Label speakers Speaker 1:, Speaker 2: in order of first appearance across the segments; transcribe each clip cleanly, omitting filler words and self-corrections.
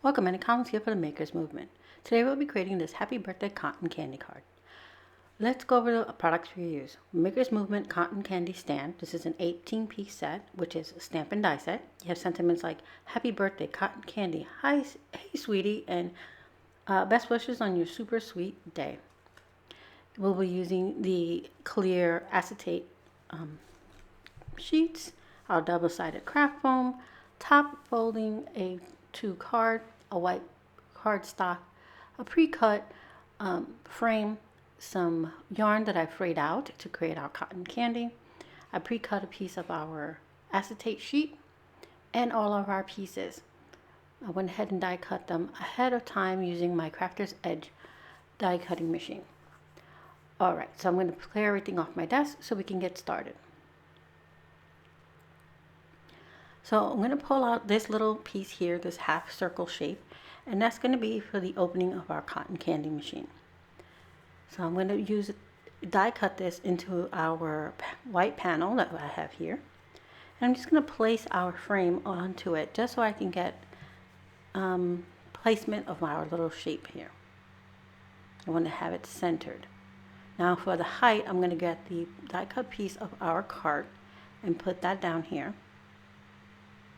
Speaker 1: Welcome and a common skill for the Makers Movement. Today we'll be creating this Happy Birthday Cotton Candy card. Let's go over the products we use. Makers Movement Cotton Candy Stand. This is an 18-piece set, which is a stamp and die set. You have sentiments like Happy Birthday Cotton Candy, hey sweetie, and best wishes on your super sweet day. We'll be using the clear acetate sheets, our double-sided craft foam, top folding A2 card, a white cardstock, a pre-cut frame, some yarn that I frayed out to create our cotton candy. I pre-cut a piece of our acetate sheet and all of our pieces. I went ahead and die cut them ahead of time using my Crafter's Edge die cutting machine. Alright, so I'm going to clear everything off my desk so we can get started. So I'm going to pull out this little piece here, this half circle shape, and that's going to be for the opening of our cotton candy machine. So I'm going to die cut this into our white panel that I have here. And I'm just going to place our frame onto it just so I can get placement of our little shape here. I want to have it centered. Now for the height, I'm going to get the die cut piece of our card and put that down here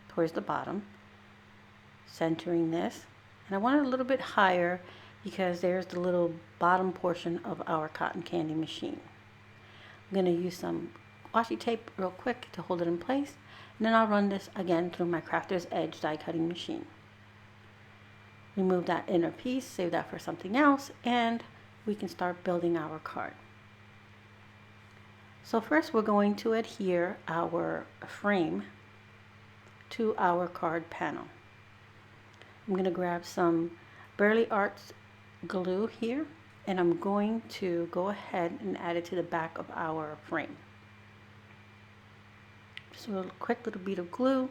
Speaker 1: towards the bottom, centering this. And I want it a little bit higher because there's the little bottom portion of our cotton candy machine. I'm going to use some washi tape real quick to hold it in place, and then I'll run this again through my Crafter's Edge die cutting machine. Remove that inner piece, save that for something else, and we can start building our card. So first we're going to adhere our frame to our card panel. I'm going to grab some Burley Arts glue here, and I'm going to go ahead and add it to the back of our frame. Just a quick little bead of glue,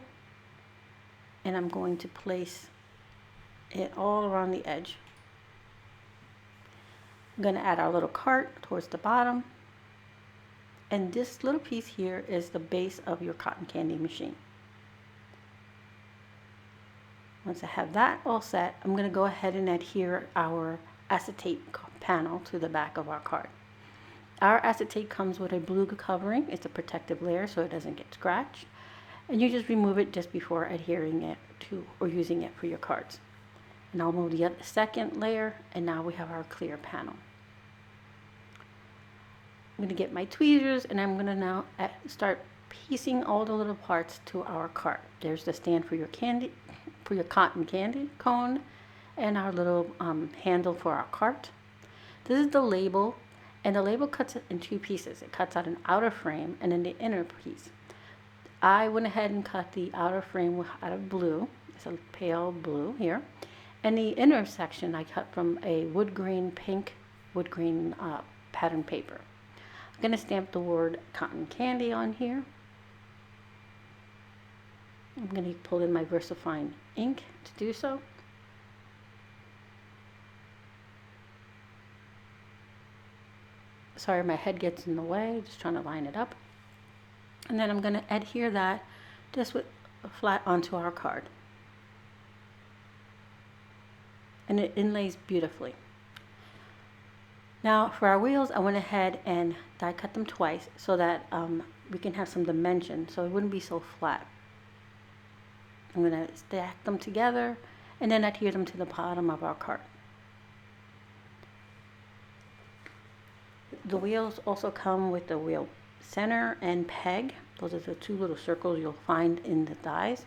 Speaker 1: and I'm going to place it all around the edge. I'm going to add our little cart towards the bottom, and this little piece here is the base of your cotton candy machine. Once I have that all set, I'm going to go ahead and adhere our acetate panel to the back of our card. Our acetate comes with a blue covering. It's a protective layer so it doesn't get scratched. And you just remove it just before adhering it to or using it for your cards. And I'll move the second layer, and now we have our clear panel. I'm going to get my tweezers, and I'm going to now start piecing all the little parts to our card. There's the stand for your cotton candy cone, and our little handle for our cart. This is the label, and the label cuts it in two pieces. It cuts out an outer frame and then the inner piece. I went ahead and cut the outer frame out of blue. It's a pale blue here. And the inner section I cut from a pink wood grain pattern paper. I'm going to stamp the word cotton candy on here. I'm going to pull in my Versafine ink to do so. Sorry, my head gets in the way, just trying to line it up. And then I'm going to adhere that just flat onto our card. And it inlays beautifully. Now for our wheels, I went ahead and die cut them twice so that we can have some dimension so it wouldn't be so flat. I'm going to stack them together and then adhere them to the bottom of our cart. The wheels also come with the wheel center and peg. Those are the two little circles you'll find in the dies.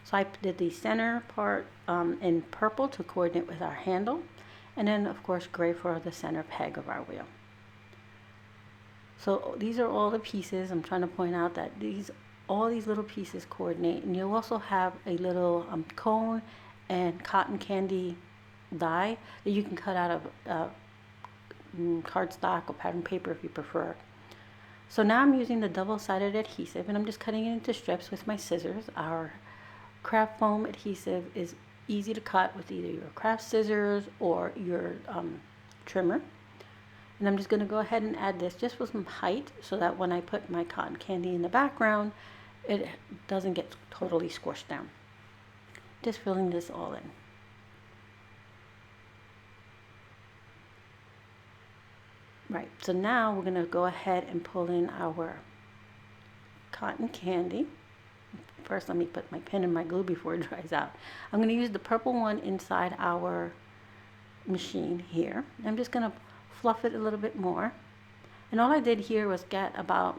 Speaker 1: So I did the center part in purple to coordinate with our handle, and then of course gray for the center peg of our wheel. So these are all the pieces. I'm trying to point out that all these little pieces coordinate, and you'll also have a little cone and cotton candy die that you can cut out of cardstock or pattern paper if you prefer. So now I'm using the double-sided adhesive, and I'm just cutting it into strips with my scissors. Our craft foam adhesive is easy to cut with either your craft scissors or your trimmer. And I'm just going to go ahead and add this just with some height so that when I put my cotton candy in the background, it doesn't get totally squished down. Just filling this all in. Right, so now we're going to go ahead and pull in our cotton candy. First, let me put my pen in my glue before it dries out. I'm going to use the purple one inside our machine here. I'm just going to fluff it a little bit more. And all I did here was get about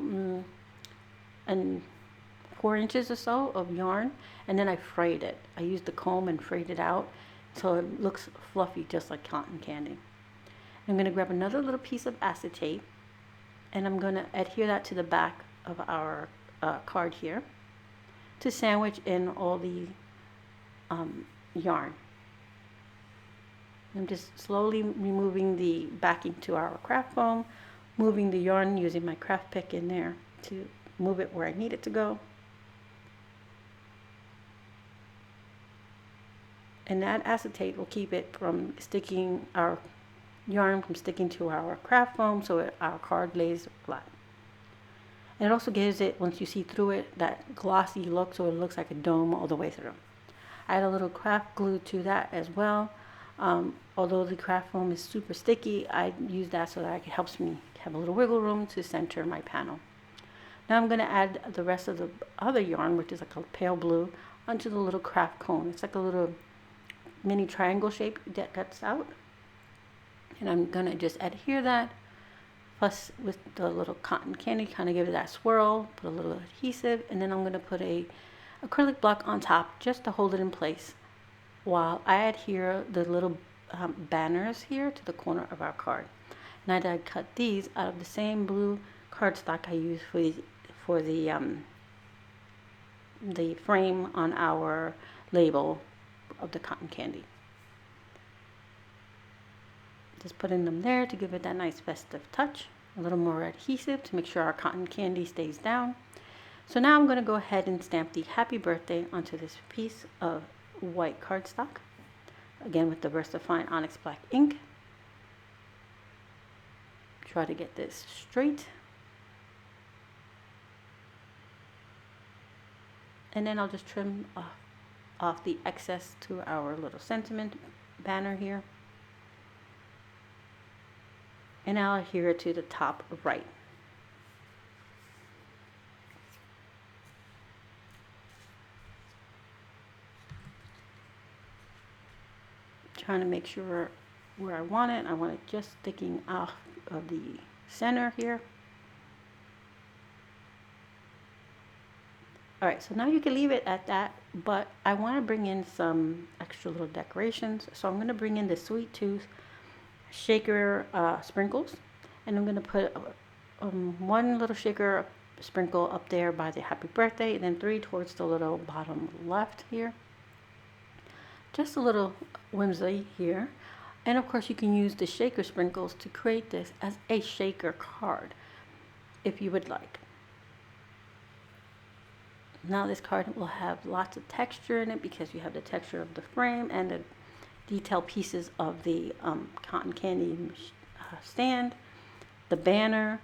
Speaker 1: 4 inches or so of yarn, and then I frayed it. I used the comb and frayed it out so it looks fluffy just like cotton candy. I'm going to grab another little piece of acetate, and I'm going to adhere that to the back of our card here to sandwich in all the yarn. I'm just slowly removing the backing to our craft foam, moving the yarn using my craft pick in there to move it where I need it to go. And that acetate will keep it from sticking, our yarn from sticking to our craft foam, so our card lays flat. And it also gives it, once you see through it, that glossy look, so it looks like a dome all the way through. I add a little craft glue to that as well. Although the craft foam is super sticky, I use that so that it helps me have a little wiggle room to center my panel. Now I'm going to add the rest of the other yarn, which is like a pale blue, onto the little craft cone. It's like a little mini triangle shape that cuts out. And I'm going to just adhere that, plus with the little cotton candy, kind of give it that swirl, put a little adhesive, and then I'm going to put a acrylic block on top just to hold it in place while I adhere the little banners here to the corner of our card. And I cut these out of the same blue cardstock I use for the frame on our label of the cotton candy. Just putting them there to give it that nice festive touch. A little more adhesive to make sure our cotton candy stays down. So now I'm going to go ahead and stamp the happy birthday onto this piece of white cardstock. Again with the Versafine Onyx black ink. Try to get this straight. And then I'll just trim off the excess to our little sentiment banner here. And I'll adhere it to the top right. Trying to make sure where I want it just sticking off of the center here. Alright, so now you can leave it at that, but I want to bring in some extra little decorations. So I'm going to bring in the Sweet Tooth shaker sprinkles, and I'm going to put one little shaker sprinkle up there by the happy birthday, and then 3 towards the little bottom left here. Just a little whimsy here. And of course you can use the shaker sprinkles to create this as a shaker card if you would like. Now this card will have lots of texture in it because you have the texture of the frame and the detailed pieces of the cotton candy stand, the banner,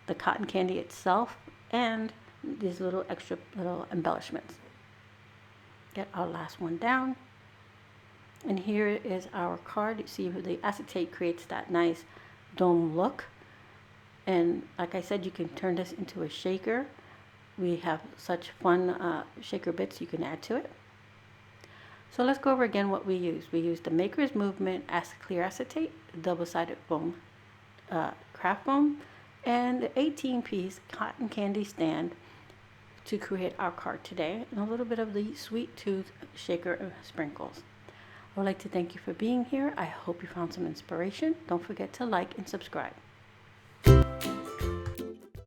Speaker 1: the cotton candy itself, and these little extra little embellishments. Get our last one down. And here is our card. You see the acetate creates that nice dome look. And like I said, you can turn this into a shaker. We have such fun shaker bits you can add to it. So let's go over again what we used. We used the Maker's Movement clear acetate, double-sided foam, craft foam, and the 18-piece cotton candy stand to create our card today, and a little bit of the Sweet Tooth shaker sprinkles. I would like to thank you for being here. I hope you found some inspiration. Don't forget to like and subscribe.